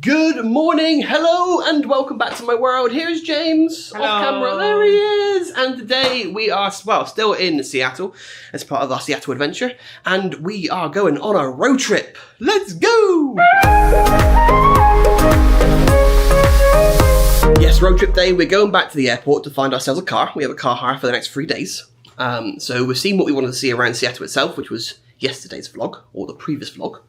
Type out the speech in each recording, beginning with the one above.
Good morning, hello, and welcome back to my world. Here's James, hello. Off camera, there he is. And today we are, well, still in Seattle as part of our Seattle adventure, and we are going on a road trip. Let's go! Yes, road trip day. We're going back to the airport to find ourselves a car. We have a car hire for the next 3 days. So we've seen what we wanted to see around Seattle itself, which was yesterday's vlog, or the previous vlog,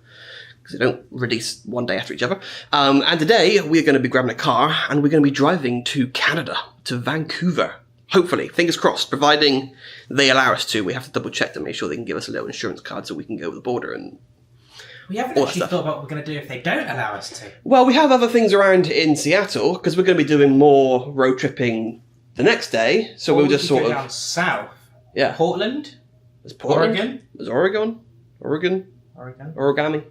because they don't release one day after each other. And today, we're going to be grabbing a car, and we're going to be driving to Canada, to Vancouver. Hopefully, fingers crossed, providing they allow us to. We have to double check to make sure they can give us a little insurance card so we can go over the border and we haven't actually thought about what we're going to do if they don't allow us to. Well, we have other things around in Seattle, because we're going to be doing more road tripping the next day, so we'll just sort of... down south. Yeah. Portland? There's Portland. Oregon? There's Oregon. Origami.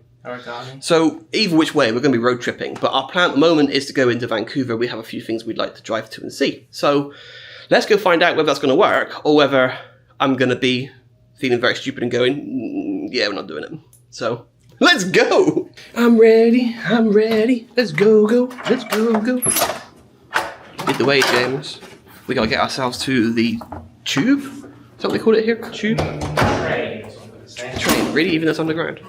So either which way, we're going to be road tripping. But our plan at the moment is to go into Vancouver. We have a few things we'd like to drive to and see. So let's go find out whether that's going to work or whether I'm going to be feeling very stupid and going, yeah, we're not doing it. So let's go. I'm ready. Let's go. Let's go. Lead the way, James. We got to get ourselves to the tube. Is that what they call it here? Tube? Train, really? Even though it's underground?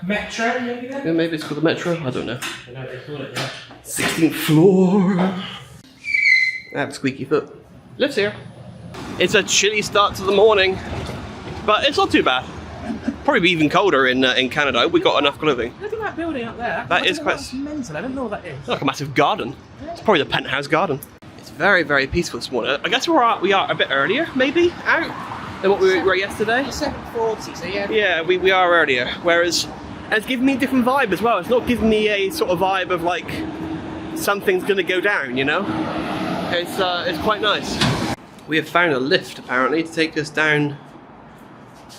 Metro, maybe then? Yeah, maybe it's called the Metro. I don't know. I don't know what they call it, yeah. 16th floor. I have a squeaky foot. Lives here. It's a chilly start to the morning, but it's not too bad. Probably be even colder in Canada. We've got enough clothing. Look at that building up there. That is quite mental. I don't know what that is. It's like a massive garden. It's probably the penthouse garden. It's very, very peaceful this morning. I guess we are a bit earlier, maybe, out than what we were yesterday. 7:40, so yeah. Yeah, we are earlier. Whereas, and it's giving me a different vibe as well. It's not giving me a sort of vibe of like something's going to go down, you know? It's quite nice. We have found a lift apparently to take us down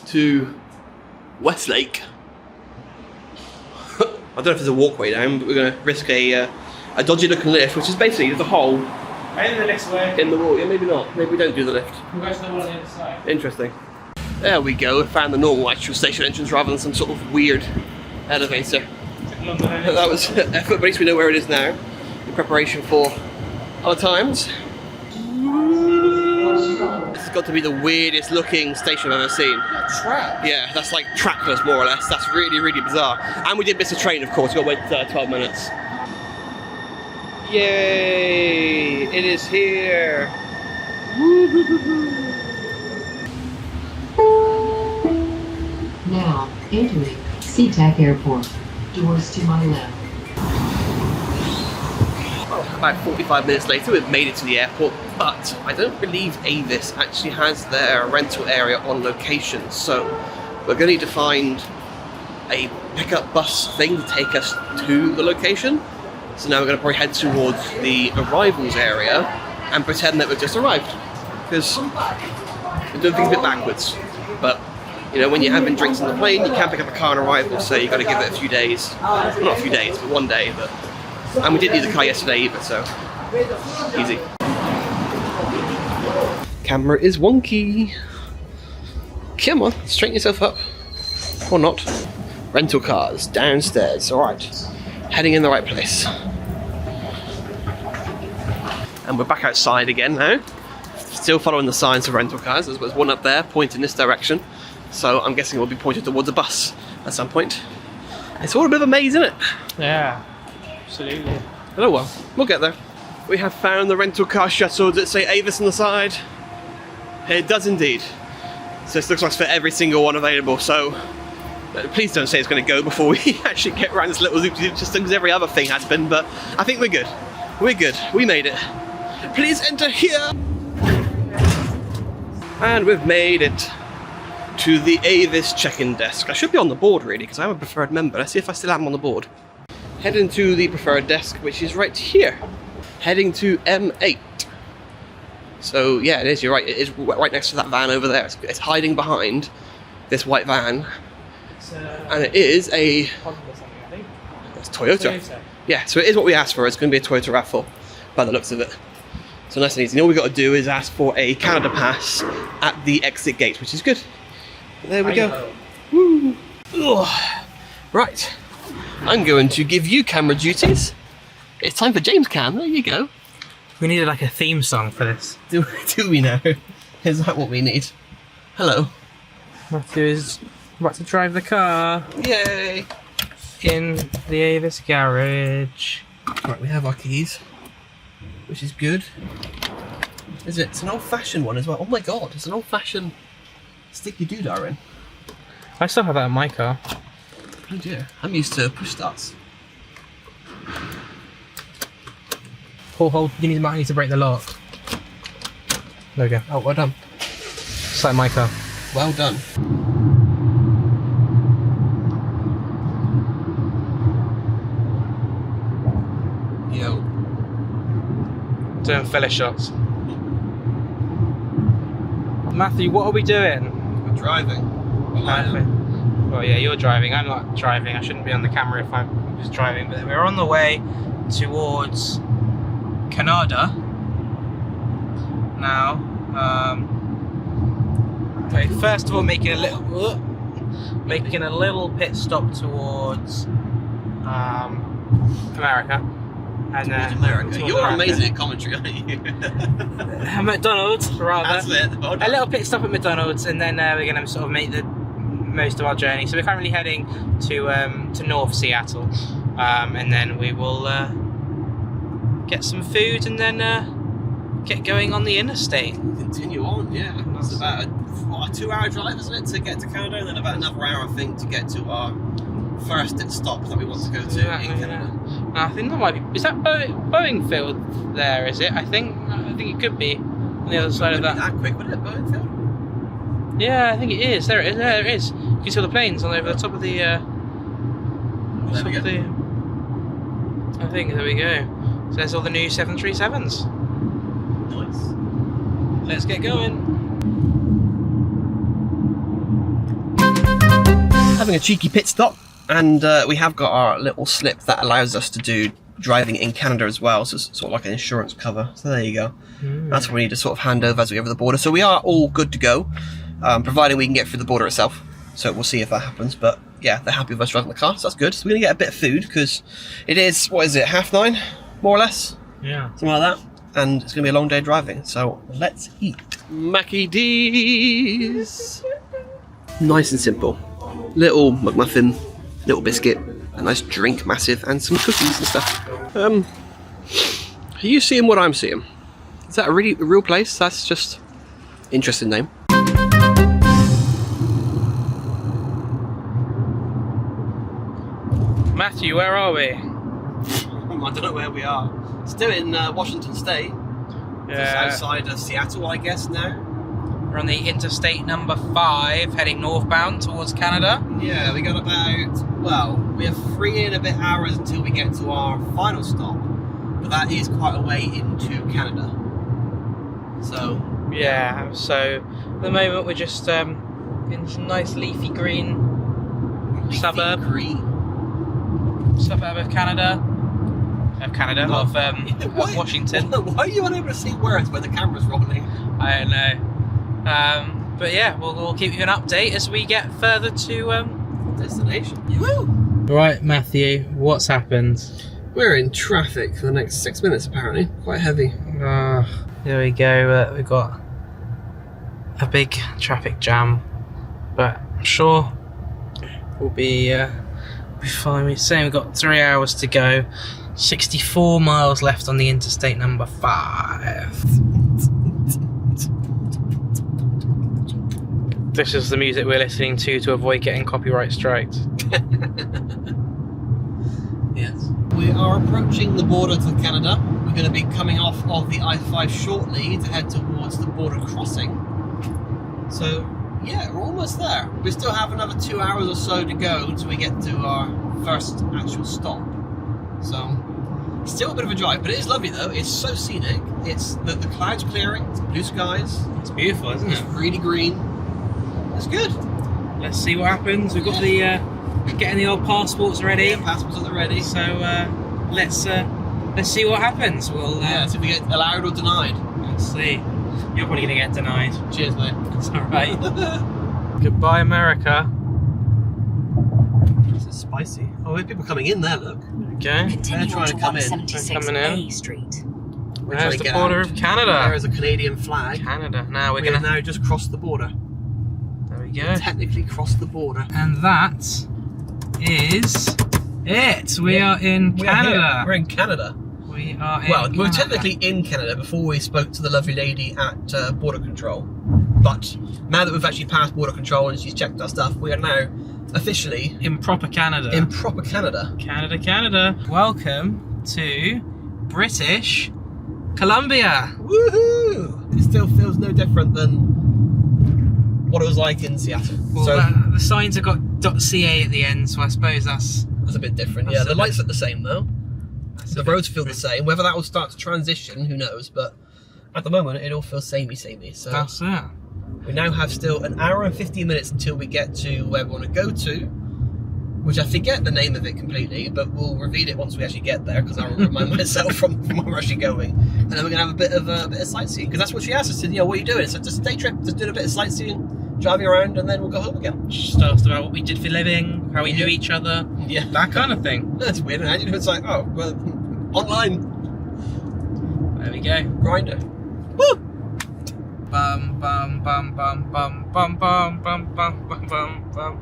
to Westlake. I don't know if there's a walkway down, but we're going to risk a dodgy looking lift, which is basically there's a hole. I think the next way. In the wall. Yeah, maybe not. Maybe we don't do the lift. We'll go to the one on the other side. Interesting. There we go. We found the normal actual station entrance rather than some sort of weird elevator. That was effort, but at least we know where it is now. In preparation for other times. This has got to be the weirdest looking station I've ever seen. Track? Yeah, that's like trackless more or less. That's really, really bizarre. And we did miss a train, of course. We got to wait 12 minutes. Yay! It is here! Now, entering SeaTac Airport. Doors to my left. Well, about 45 minutes later, we've made it to the airport, but I don't believe Avis actually has their rental area on location, so we're going to need to find a pickup bus thing to take us to the location. So now we're going to probably head towards the arrivals area and pretend that we've just arrived. Because we're doing things a bit backwards. But, you know, when you're having drinks on the plane, you can't pick up a car on arrival, so you've got to give it a few days. Well, not a few days, but one day. But and we didn't need the car yesterday either, so easy. Camera is wonky. Come on, straighten yourself up. Or not. Rental cars, downstairs, alright. Heading in the right place. And we're back outside again now. Still following the signs of rental cars. There's one up there pointing this direction. So I'm guessing we'll be pointed towards a bus at some point. It's all a bit of a maze, isn't it? Yeah, absolutely. Oh well, we'll get there. We have found the rental car shuttle that say Avis on the side. It does indeed. So this looks like it's for every single one available. So please don't say it's going to go before we actually get around this little zoop-zoop system, because every other thing has been, but I think we're good. We're good. We made it. Please enter here! And we've made it to the Avis check-in desk. I should be on the board really, because I'm a preferred member. Let's see if I still am on the board. Heading to the preferred desk, which is right here. Heading to M8. So yeah, it is, you're right, it is right next to that van over there. It's hiding behind this white van. And it is a it's Toyota. Yeah, so it is what we asked for. It's going to be a Toyota RAV4 by the looks of it. So nice and easy. And all we've got to do is ask for a Canada pass at the exit gate, which is good. There we go. Woo. Ugh. Right. I'm going to give you camera duties. It's time for James Cam. There you go. We needed like a theme song for this. Do we now? Is that what we need? Hello. Matthew is about to drive the car Yay! in the Avis garage. Right, we have our keys, which is good. Is it? It's an old-fashioned one as well. Oh my god, it's an old-fashioned sticky doodah in. I still have that in my car. Oh dear. I'm used to push starts. Hold. You might need to break the lock. There we go. Oh, well done. It's like my car. Well done. Yo. Doing filler shots. Matthew, what are we doing? We're driving. Well, yeah, you're driving. I'm not driving. I shouldn't be on the camera if I'm just driving. But we're on the way towards Canada now. Okay, first of all, making a little pit stop towards America. And America. towards You're America. amazing at commentary, aren't you? McDonald's, rather. That's it. Well A done. little pit stop at McDonald's, and then we're going to sort of make the most of our journey. So we're currently heading to North Seattle, and then we will get some food and then get going on the interstate. Continue on, yeah. That's about a 2-hour drive, isn't it, to get to Canada, and then about another hour, I think, to get to our first stop that we want to go to in Canada. I think that might be. Is that Boeing Field there? Is it? I think it could be on the other side of that. That quick, would it, Boeing Field? Yeah, I think it is. There it is. There it is. You can see all the planes on over the top of the. There we go. I think there we go. So there's all the new 737s. Nice. Let's get going. Having a cheeky pit stop, and we have got our little slip that allows us to do driving in Canada as well, so it's sort of like an insurance cover. So there you go. That's what we need to sort of hand over as we go over the border. So we are all good to go, providing we can get through the border itself. So we'll see if that happens, but yeah, they're happy with us driving the car, so that's good. So we're going to get a bit of food, because it is, what is it, 9:30, more or less? Yeah. Something like that. And it's going to be a long day driving, so let's eat. Mackie D's. Nice and simple. Little McMuffin, little biscuit, a nice drink, massive, and some cookies and stuff. Are you seeing what I'm seeing? Is that a real place? That's just interesting name. Matthew, where are we? I don't know where we are. Still in Washington State. Just outside of Seattle, I guess, now. We're on the interstate number 5, heading northbound towards Canada. Yeah, we got about, well, we have 3 and a bit hours until we get to our final stop. But that is quite a way into Canada. So... Yeah, so at the moment we're just in some nice leafy green suburb of Canada. Of Washington. Why are you unable to see words when the camera's rolling? I don't know. But yeah, we'll keep you an update as we get further to Destination. Woo! Right, Matthew, what's happened? We're in traffic for the next 6 minutes, apparently. Quite heavy. There we go. We've got a big traffic jam, but I'm sure we'll be fine. We're saying we've got 3 hours to go. 64 miles left on the interstate number 5. This is the music we're listening to avoid getting copyright striked. Yes. We are approaching the border to Canada. We're going to be coming off of the I-5 shortly to head towards the border crossing. So, yeah, we're almost there. We still have another 2 hours or so to go until we get to our first actual stop. So, still a bit of a drive, but it is lovely though. It's so scenic. It's the clouds clearing, it's blue skies. It's beautiful, isn't It's it? really green. It's good. Let's see what happens. We've got the getting the old passports ready. Yeah, passports are ready. So let's see what happens. We'll yeah, so if we get allowed or denied. let's see. You're probably gonna get denied. Cheers, mate. It's all right. Goodbye, America. This It's spicy. Oh, there's people coming in there, look. Okay. They're trying to come in. 176A Street. We're There's trying to the get border out. of Canada. There is a Canadian flag. Canada. Now we're We have gonna. now just crossed the border. There we go. Technically crossed the border. And that is it. We are in Canada. We're in Canada. We are in Well, we were Canada. technically in Canada before we spoke to the lovely lady at border control. But now that we've actually passed border control and she's checked our stuff, we are now officially in proper Canada. in proper Canada. Canada, Canada. Welcome to British Columbia. Woohoo! It still feels no different than what it was like in Seattle. Well, So the signs have got .ca at the end, so I suppose that's that's a bit different. That's Yeah, a the bit- lights look the same though. that's The a bit roads feel the different. same. Whether that will start to transition, who knows? But at the moment, it all feels samey. So That's it. we now have still an hour and 15 minutes until we get to where we want to go to, which I forget the name of it completely, but we'll reveal it once we actually get there because I'll remind myself from where we're actually going. And then we're gonna have a bit of sightseeing because that's what she asked us. She said, what are you doing? So just a day trip, just doing a bit of sightseeing, driving around, and then we'll go home again. Just asked about what we did for a living, how we knew each other, Yeah, that kind of thing. that's weird. And it's like, oh, well, online There we go. grinder. Woo! Bum bum bum bum bum bum bum bum bum bum bum bum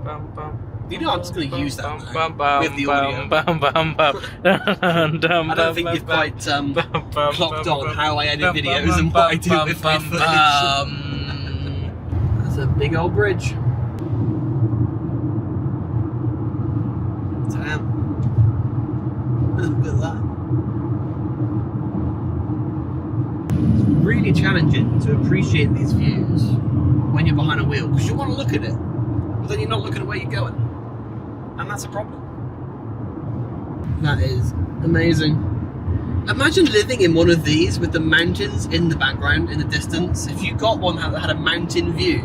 bum bum. You know, I'm just going to use that now, Bum, bum, with the audio. bum, bum, bum, I don't think you've quite clocked on how I edit videos and what I do with my footage. That's a big old bridge. Damn. Look at that. It's really challenging to appreciate these views when you're behind a wheel because you want to look at it, but then you're not looking at where you're going. And that's a problem. That is amazing. Imagine living in one of these with the mountains in the background, in the distance. If you got one that had a mountain view,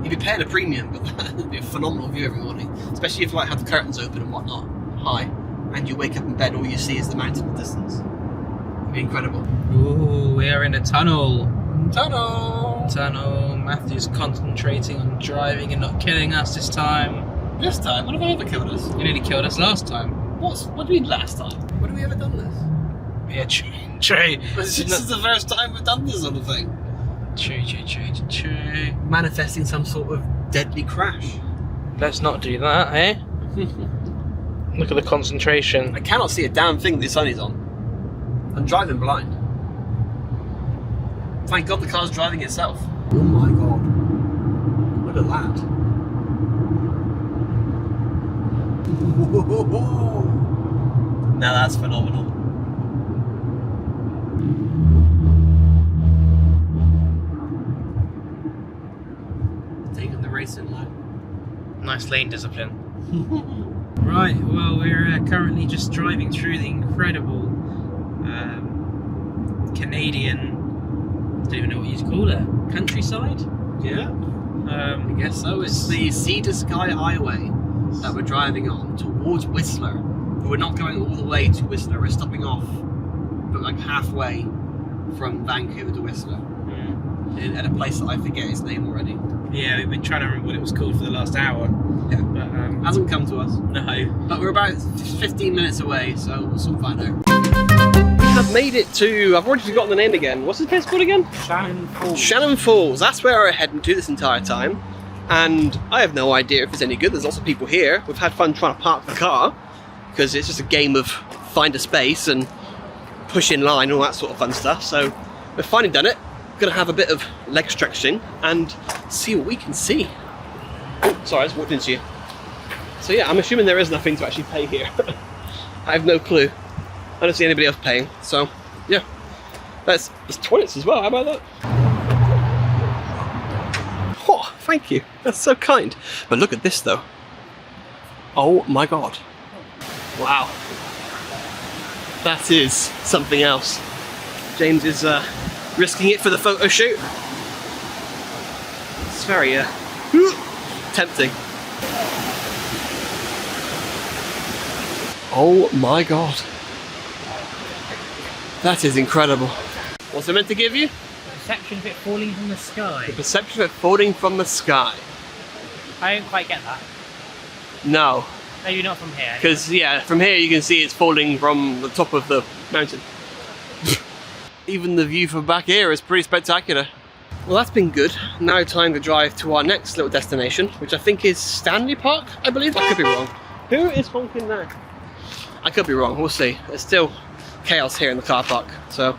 you'd be paying a premium, but that would be a phenomenal view every morning. Especially if you have the curtains open and whatnot, high, and you wake up in bed, all you see is the mountain in the distance. It'd be incredible. Ooh, we are in a tunnel. Tunnel! Tunnel. Matthew's concentrating on driving and not killing us this time. This time? What have I ever killed us? You nearly killed us last time. What do you mean last time? When have we ever done this? Yeah, true. This is the first time we've done this sort of thing. True. Manifesting some sort of deadly crash. Let's not do that, eh? Look at the concentration. I cannot see a damn thing the sun is on. I'm driving blind. Thank God the car's driving itself. Oh my God. Look at that. Now that's phenomenal. Taking the racing line. Nice lane discipline. Right, well, we're currently just driving through the incredible Canadian, I don't even know what you'd call it, countryside? Yeah, I I guess so. It's the Sea to Sky Highway that we're driving on towards Whistler. But we're not going all the way to Whistler. We're stopping off, but like halfway from Vancouver to Whistler, at a place that I forget its name already. Yeah, we've been trying to remember what it was called for the last hour. Yeah, But, hasn't come to us. no. But we're about 15 minutes away, so we'll soon find out. We have made it to, I've already forgotten the name again. What's this place called again? Shannon Falls. Shannon Falls. That's where we're heading to this entire time. And I have no idea if it's any good. There's lots of people here. We've had fun trying to park the car because it's just a game of find a space and push in line and all that sort of fun stuff. So we've finally done it. We're going to have a bit of leg stretching and see what we can see. Oh, sorry, I just walked into you. So yeah, I'm assuming there is nothing to actually pay here. I have no clue. I don't see anybody else paying. So yeah, there's toilets as well. How about that? Oh, thank you. That's so kind. But look at this though. Oh my God. Wow. That is something else. James is risking it for the photo shoot. It's very tempting. Oh my God. That is incredible. What's it meant to give you? Perception of it falling from the sky. The perception of it falling from the sky. I don't quite get that. No. Maybe not from here. Because yeah, from here you can see it's falling from the top of the mountain. Even the view from back here is pretty spectacular. Well, that's been good. Now time to drive to our next little destination, which I think is Stanley Park, I believe. I could be wrong. Who is honking there? I could be wrong, we'll see. There's still chaos here in the car park. So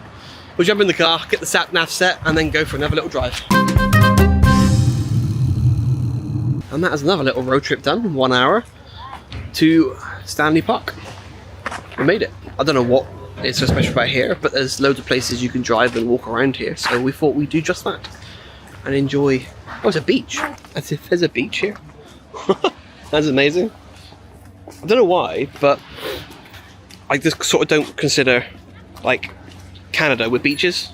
we'll jump in the car, get the sat nav set, and then go for another little drive. And that is another little road trip done, 1 hour to Stanley Park. We made it. I don't know what is so special about here, but there's loads of places you can drive and walk around here, so we thought we'd do just that and enjoy. Oh, it's a beach. As if there's a beach here. That's amazing. I don't know why, but I just sort of don't consider like Canada with beaches.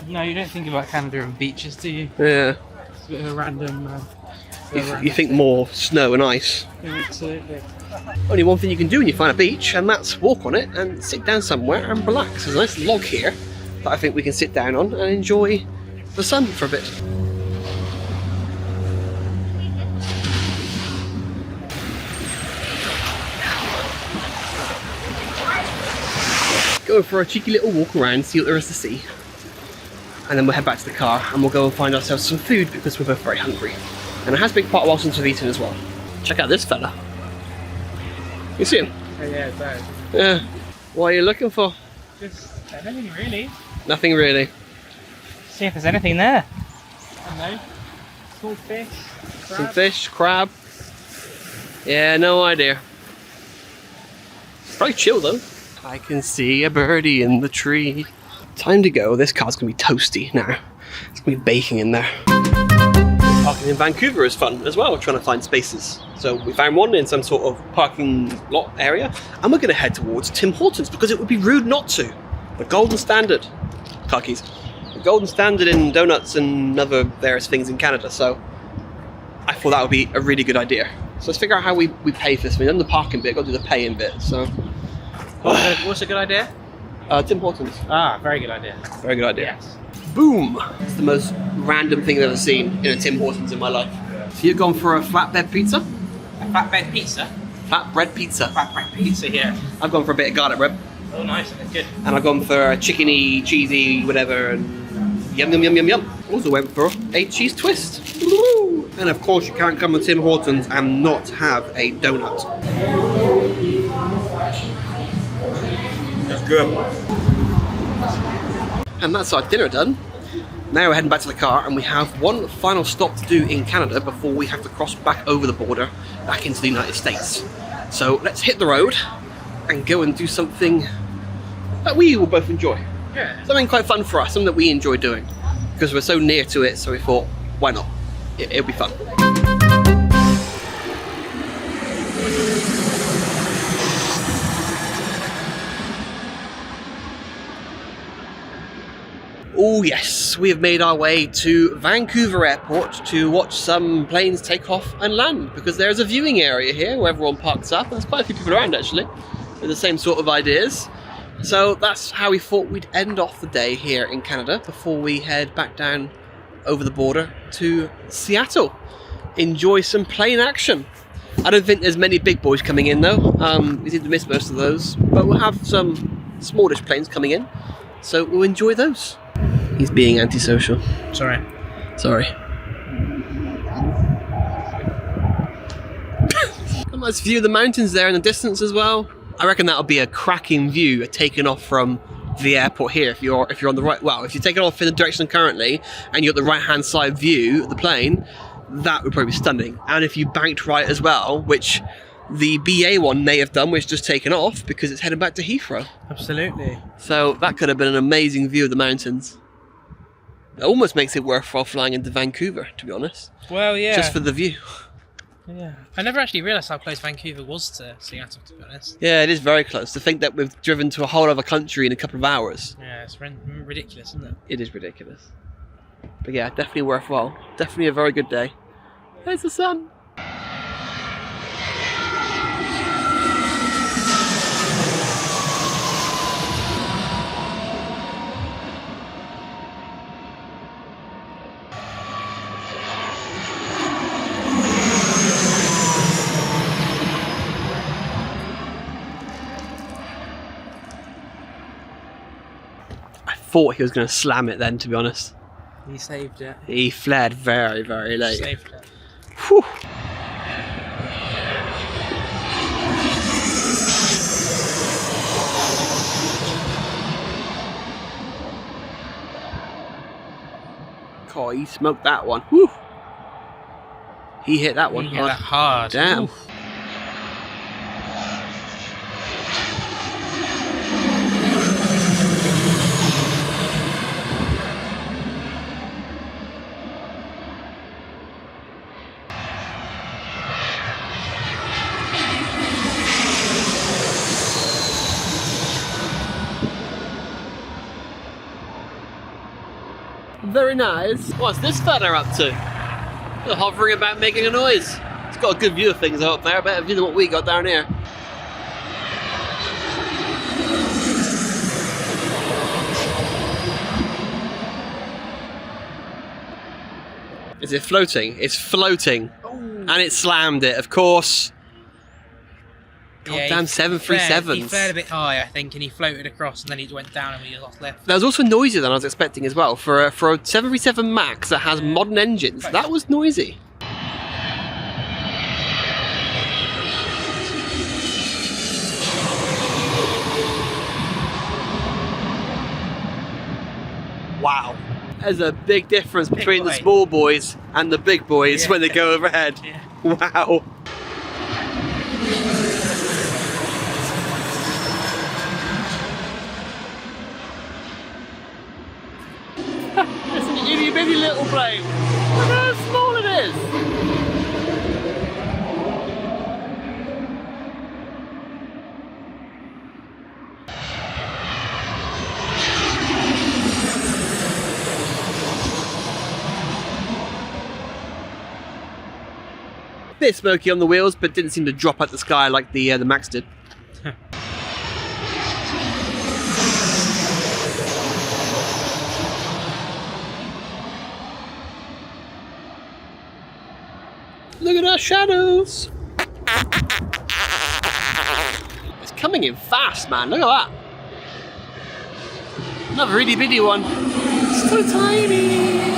No, you don't think about Canada and beaches, do you? Yeah. It's a bit of a random. You think more snow and ice. Yeah, absolutely. Only one thing you can do when you find a beach, and that's walk on it and sit down somewhere and relax. There's a nice log here that I think we can sit down on and enjoy the sun for a bit. Go for a cheeky little walk around, see what there is to see. And then we'll head back to the car and we'll go and find ourselves some food because we're both very hungry. And it has been quite a while since we've eaten as well. Check out this fella. You see him? Oh, yeah, it does. Yeah. What are you looking for? Just anything really. Nothing really. See if there's anything there. I don't know. Small fish. Crab. Some fish, crab. Yeah, no idea. Probably chill though. I can see a birdie in the tree. Time to go. This car's gonna be toasty now. It's gonna be baking in there. Parking in Vancouver is fun as well, trying to find spaces. So we found one in some sort of parking lot area, and we're going to head towards Tim Hortons because it would be rude not to. The golden standard. Car keys. The golden standard in donuts and other various things in Canada, so I thought that would be a really good idea. So let's figure out how we pay for this. We've done the parking bit, got to do the paying bit, so... What's a good idea? Tim Hortons. Ah, very good idea. Very good idea. Yes. Boom! It's the most random thing I've ever seen in a Tim Hortons in my life. So you've gone for a flatbed pizza? A flatbed pizza? Flatbread pizza. Flatbread pizza, yeah. I've gone for a bit of garlic bread. Oh, nice. That's good. And I've gone for a chickeny, cheesy, whatever, and yum, yum, yum, yum, yum. Also went for a cheese twist. Woo! And of course you can't come to Tim Hortons and not have a donut. That's good. And that's our dinner done. Now we're heading back to the car and we have one final stop to do in Canada before we have to cross back over the border back into the United States. So let's hit the road and go and do something that we will both enjoy. Yeah. Something quite fun for us, something that we enjoy doing. Because we're so near to it, so we thought, why not? It'll be fun. Oh yes, we have made our way to Vancouver Airport to watch some planes take off and land, because there's a viewing area here where everyone parks up. There's quite a few people around actually with the same sort of ideas. So that's how we thought we'd end off the day here in Canada before we head back down over the border to Seattle. Enjoy some plane action. I don't think there's many big boys coming in though. We seem to miss most of those, but we'll have some smallish planes coming in, so we'll enjoy those. He's being antisocial. Sorry. Sorry. A nice view of the mountains there in the distance as well. I reckon that'll be a cracking view taken off from the airport here. If you're on the right, well, if you take it off in the direction currently and you're at the right hand side view of the plane, that would probably be stunning. And if you banked right as well, which the BA one may have done, which just taken off because it's headed back to Heathrow. Absolutely. So that could have been an amazing view of the mountains. It almost makes it worthwhile flying into Vancouver, to be honest. Well, yeah. Just for the view. Yeah. I never actually realised how close Vancouver was to Seattle, to be honest. Yeah, it is very close. To think that we've driven to a whole other country in a couple of hours. Yeah, it's ridiculous, isn't it? It is ridiculous. But yeah, definitely worthwhile. Definitely a very good day. There's the sun. thought he was going to slam it then, to be honest. He saved it. He fled very, very late. Saved it. Whew. Oh, he smoked that one. Whew. He hit that one He hit that hard. Damn. Oof. Very nice. What's this fella up to? They're hovering about making a noise. It's got a good view of things up there, a better view than what we got down here. Is it floating? It's floating. Ooh. And it slammed it, of course. Yeah, Goddamn he 737s. He flared a bit high, I think, and he floated across, and then he went down and we lost left. That was also noisier than I was expecting as well. For a 737 MAX that has modern engines, that was noisy. Wow. There's a big difference between the small boys and the big boys when they go overhead. Yeah. Wow. It's an itty bitty little plane. Look how small it is. Bit smoky on the wheels, but didn't seem to drop out the sky like the Max did. Look at our shadows! It's coming in fast, man. Look at that. Another itty bitty one. So tiny.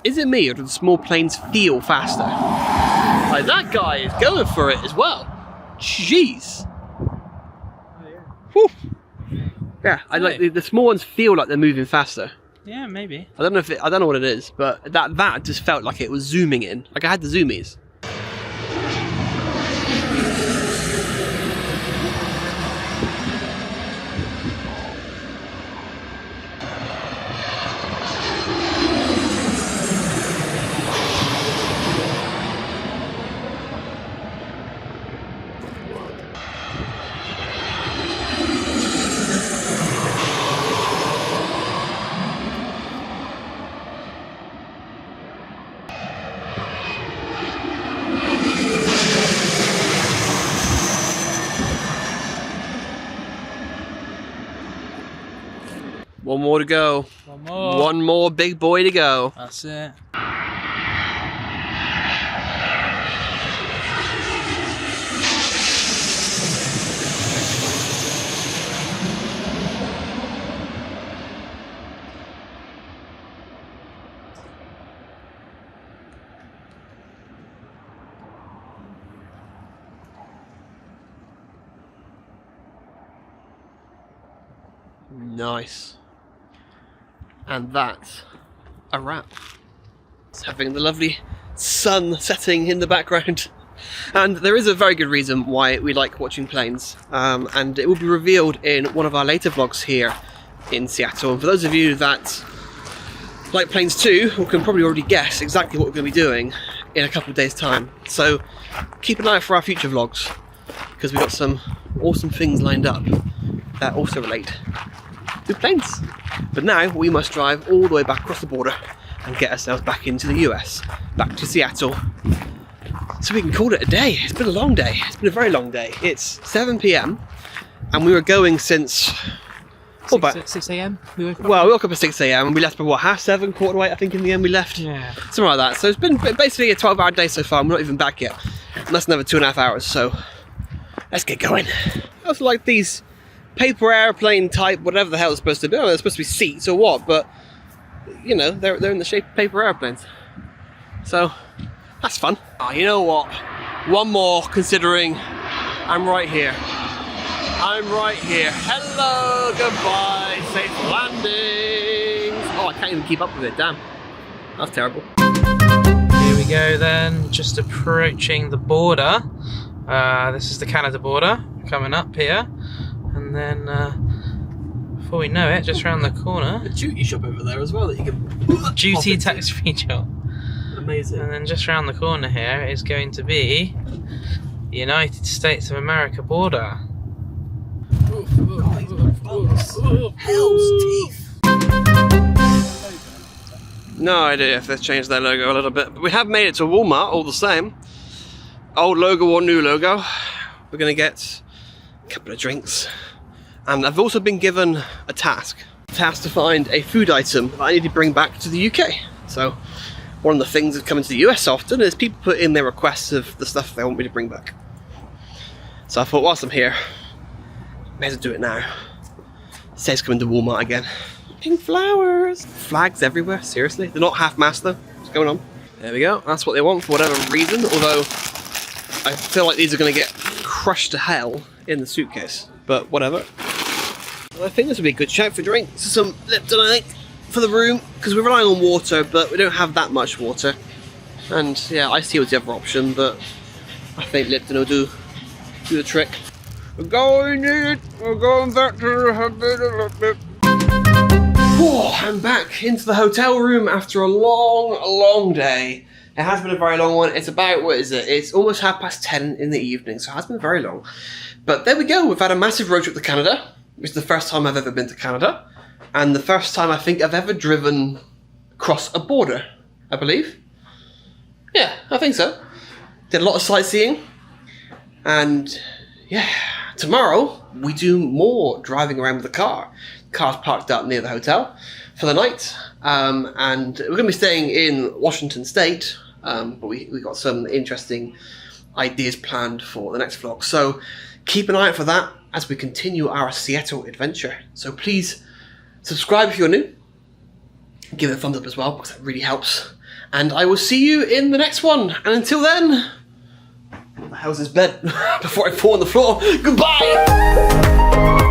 Is it me, or do the small planes feel faster? Like, that guy is going for it as well. Jeez. Whew. Yeah, I like the small ones feel like they're moving faster. Yeah, maybe. I don't know I don't know what it is, but that just felt like it was zooming in. Like I had the zoomies. One more to go. One more. One more big boy to go. That's it. Nice. And that's a wrap. It's having the lovely sun setting in the background. And there is a very good reason why we like watching planes. And it will be revealed in one of our later vlogs here in Seattle. And for those of you that like planes too, who can probably already guess exactly what we're going to be doing in a couple of days' time. So keep an eye out for our future vlogs, because we've got some awesome things lined up that also relate to planes. But now we must drive all the way back across the border and get ourselves back into the US, back to Seattle, so we can call it a day. It's been a long day. It's been a very long day. It's 7 p.m. and we were going since 6 a.m. We woke up. Well, we woke up at 6 a.m. and we left by what, 7:30, 8:45, I think in the end we left. Yeah. Something like that. So it's been basically a 12-hour day so far. We're not even back yet. And that's another 2.5 hours, so let's get going. That's like these paper airplane type, whatever the hell it's supposed to be. I don't know, they're supposed to be seats or what, but you know, they're in the shape of paper airplanes. So that's fun. Oh, you know what? One more, considering I'm right here. I'm right here. Hello, goodbye, safe landings. Oh, I can't even keep up with it, damn. That's terrible. Here we go then, just approaching the border. This is the Canada border, coming up here. And then, before we know it, just around the corner. A duty shop over there as well that you can... Duty tax-free shop. Amazing. And then just around the corner here is going to be the United States of America border. Hell's teeth. No idea if they've changed their logo a little bit, but we have made it to Walmart all the same. Old logo or new logo. We're gonna get a couple of drinks. And I've also been given a task to find a food item that I need to bring back to the UK. So one of the things that come into the US often is people put in their requests of the stuff they want me to bring back. So I thought, whilst I'm here, may as well do it now. It says coming to Walmart again. Pink flowers. Flags everywhere, seriously. They're not half-mast though. What's going on? There we go. That's what they want for whatever reason, although I feel like these are going to get crushed to hell in the suitcase. But whatever. I think this would be a good shout for drinks. Some Lipton, I think, for the room, because we're relying on water, but we don't have that much water. And yeah, iced tea was the other option, but I think Lipton will do the trick. We're going back to I'm back into the hotel room after a long day. It has been a very long one. It's about, what is it? It's almost 10:30 in the evening, so it has been very long. But there we go, we've had a massive road trip to Canada, which is the first time I've ever been to Canada, and the first time I think I've ever driven across a border, I believe. Yeah, I think so. Did a lot of sightseeing, and yeah, tomorrow we do more driving around with the car. The car's parked up near the hotel for the night, and we're going to be staying in Washington State, but we got some interesting ideas planned for the next vlog. So keep an eye out for that as we continue our Seattle adventure. So please subscribe if you're new. Give it a thumbs up as well, because that really helps. And I will see you in the next one. And until then, what the hell's this bed? Before I fall on the floor, goodbye!